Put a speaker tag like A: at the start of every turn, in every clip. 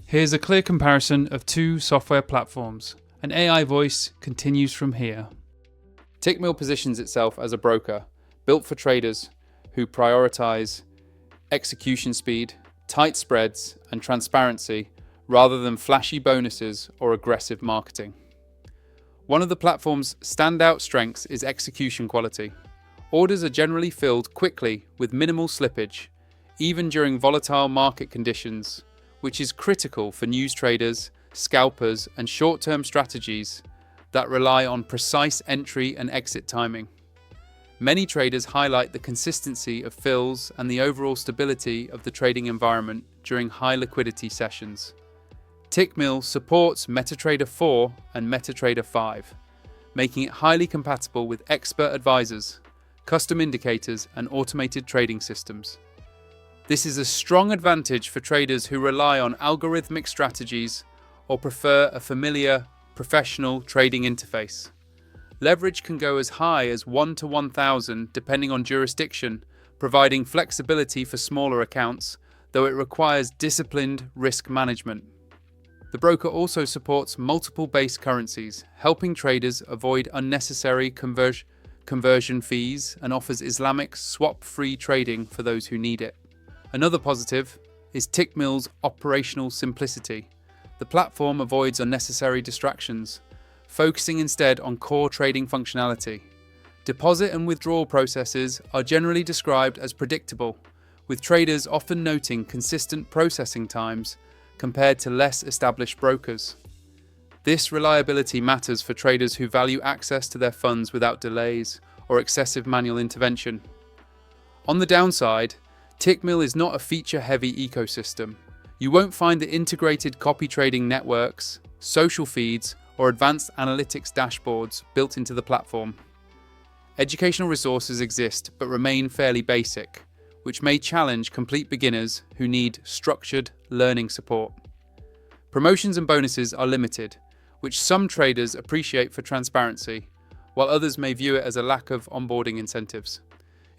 A: Here's a clear comparison of two software platforms. An AI voice continues from here.
B: Tickmill positions itself as a broker, built for traders who prioritize execution speed, tight spreads, and transparency rather than flashy bonuses or aggressive marketing. One of the platform's standout strengths is execution quality. Orders are generally filled quickly with minimal slippage, even during volatile market conditions, which is critical for news traders, scalpers, and short-term strategies that rely on precise entry and exit timing. Many traders highlight the consistency of fills and the overall stability of the trading environment during high liquidity sessions. Tickmill supports MetaTrader 4 and MetaTrader 5, making it highly compatible with expert advisors, custom indicators, and automated trading systems. This is a strong advantage for traders who rely on algorithmic strategies or prefer a familiar, professional trading interface. Leverage can go as high as 1 to 1,000 depending on jurisdiction, providing flexibility for smaller accounts, though it requires disciplined risk management. The broker also supports multiple base currencies, helping traders avoid unnecessary conversion fees, and offers Islamic swap-free trading for those who need it. Another positive is Tickmill's operational simplicity. The platform avoids unnecessary distractions, focusing instead on core trading functionality. Deposit and withdrawal processes are generally described as predictable, with traders often noting consistent processing times compared to less established brokers. This reliability matters for traders who value access to their funds without delays or excessive manual intervention. On the downside, Tickmill is not a feature-heavy ecosystem. You won't find the integrated copy trading networks, social feeds, or advanced analytics dashboards built into the platform. Educational resources exist but remain fairly basic, which may challenge complete beginners who need structured learning support. Promotions and bonuses are limited, which some traders appreciate for transparency, while others may view it as a lack of onboarding incentives.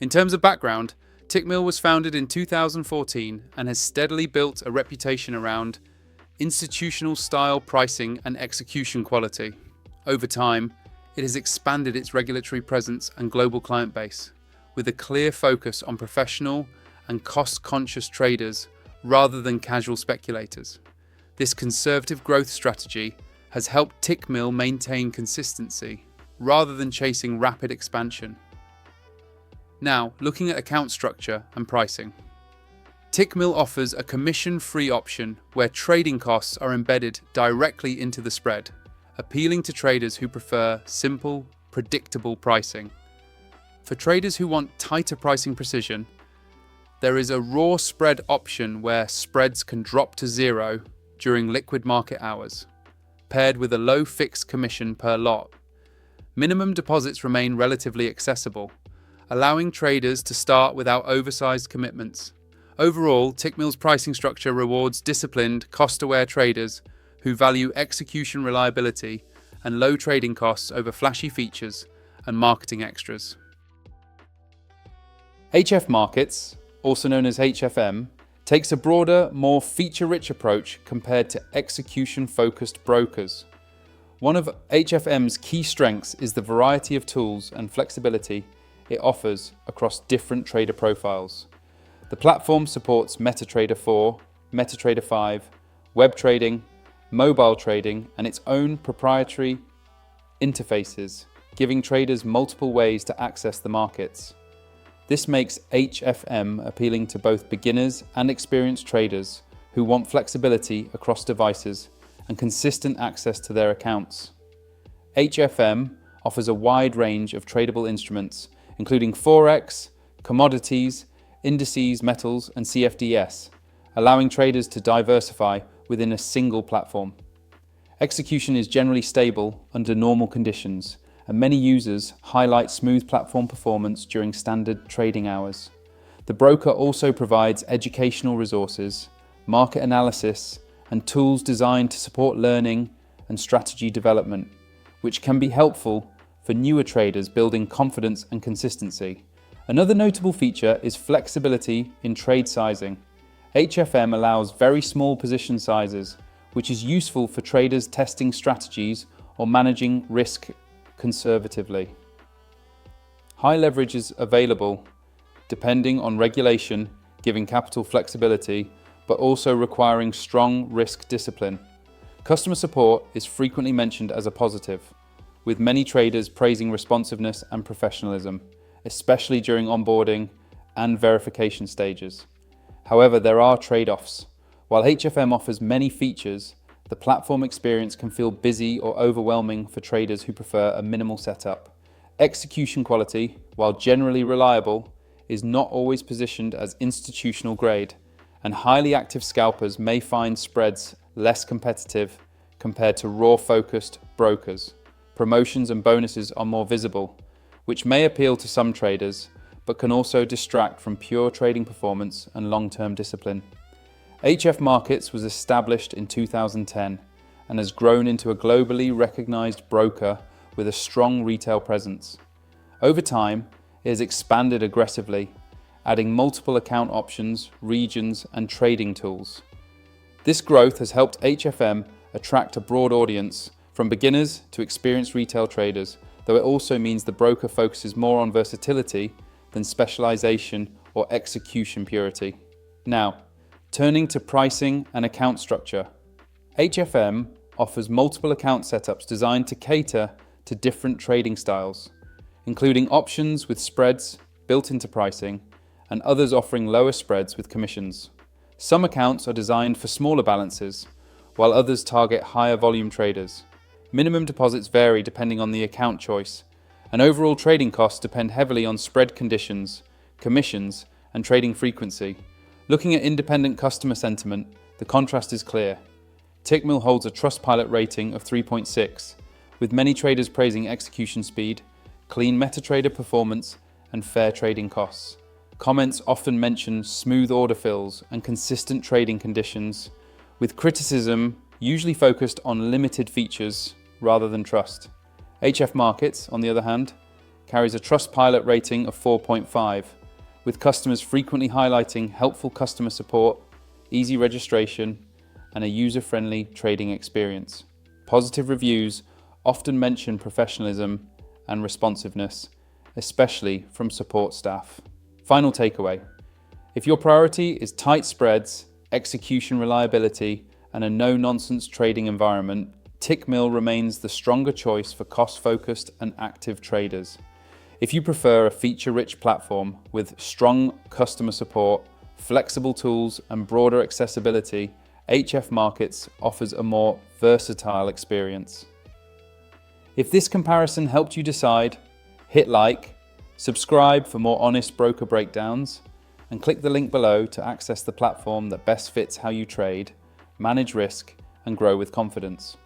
B: In terms of background, Tickmill was founded in 2014 and has steadily built a reputation around institutional-style pricing and execution quality. Over time, it has expanded its regulatory presence and global client base, with a clear focus on professional and cost-conscious traders rather than casual speculators. This conservative growth strategy has helped Tickmill maintain consistency rather than chasing rapid expansion. Now, looking at account structure and pricing. Tickmill offers a commission-free option where trading costs are embedded directly into the spread, appealing to traders who prefer simple, predictable pricing. For traders who want tighter pricing precision, there is a raw spread option where spreads can drop to zero during liquid market hours, paired with a low fixed commission per lot. Minimum deposits remain relatively accessible, allowing traders to start without oversized commitments. Overall, Tickmill's pricing structure rewards disciplined, cost-aware traders who value execution reliability and low trading costs over flashy features and marketing extras. HF Markets, also known as HFM, takes a broader, more feature-rich approach compared to execution-focused brokers. One of HFM's key strengths is the variety of tools and flexibility it offers across different trader profiles. The platform supports MetaTrader 4, MetaTrader 5, web trading, mobile trading, and its own proprietary interfaces, giving traders multiple ways to access the markets. This makes HFM appealing to both beginners and experienced traders who want flexibility across devices and consistent access to their accounts. HFM offers a wide range of tradable instruments, including Forex, commodities, indices, metals, and CFDs, allowing traders to diversify within a single platform. Execution is generally stable under normal conditions, and many users highlight smooth platform performance during standard trading hours. The broker also provides educational resources, market analysis, and tools designed to support learning and strategy development, which can be helpful for newer traders building confidence and consistency. Another notable feature is flexibility in trade sizing. HFM allows very small position sizes, which is useful for traders testing strategies or managing risk conservatively. High leverage is available depending on regulation, giving capital flexibility, but also requiring strong risk discipline. Customer support is frequently mentioned as a positive, with many traders praising responsiveness and professionalism, especially during onboarding and verification stages. However, there are trade-offs. While HFM offers many features, the platform experience can feel busy or overwhelming for traders who prefer a minimal setup. Execution quality, while generally reliable, is not always positioned as institutional grade, and highly active scalpers may find spreads less competitive compared to raw-focused brokers. Promotions and bonuses are more visible, which may appeal to some traders, but can also distract from pure trading performance and long-term discipline. HF Markets was established in 2010 and has grown into a globally recognized broker with a strong retail presence. Over time, it has expanded aggressively, adding multiple account options, regions, and trading tools. This growth has helped HFM attract a broad audience, from beginners to experienced retail traders, though it also means the broker focuses more on versatility than specialization or execution purity. Now, turning to pricing and account structure. HFM offers multiple account setups designed to cater to different trading styles, including options with spreads built into pricing and others offering lower spreads with commissions. Some accounts are designed for smaller balances, while others target higher volume traders. Minimum deposits vary depending on the account choice, and overall trading costs depend heavily on spread conditions, commissions, and trading frequency. Looking at independent customer sentiment, the contrast is clear. Tickmill holds a Trustpilot rating of 3.6, with many traders praising execution speed, clean MetaTrader performance, and fair trading costs. Comments often mention smooth order fills and consistent trading conditions, with criticism usually focused on limited features rather than trust. HF Markets, on the other hand, carries a Trustpilot rating of 4.5, with customers frequently highlighting helpful customer support, easy registration, and a user-friendly trading experience. Positive reviews often mention professionalism and responsiveness, especially from support staff. Final takeaway: if your priority is tight spreads, execution reliability, and a no-nonsense trading environment, Tickmill remains the stronger choice for cost-focused and active traders. If you prefer a feature-rich platform with strong customer support, flexible tools, and broader accessibility, HF Markets offers a more versatile experience. If this comparison helped you decide, hit like, subscribe for more honest broker breakdowns, and click the link below to access the platform that best fits how you trade, manage risk, and grow with confidence.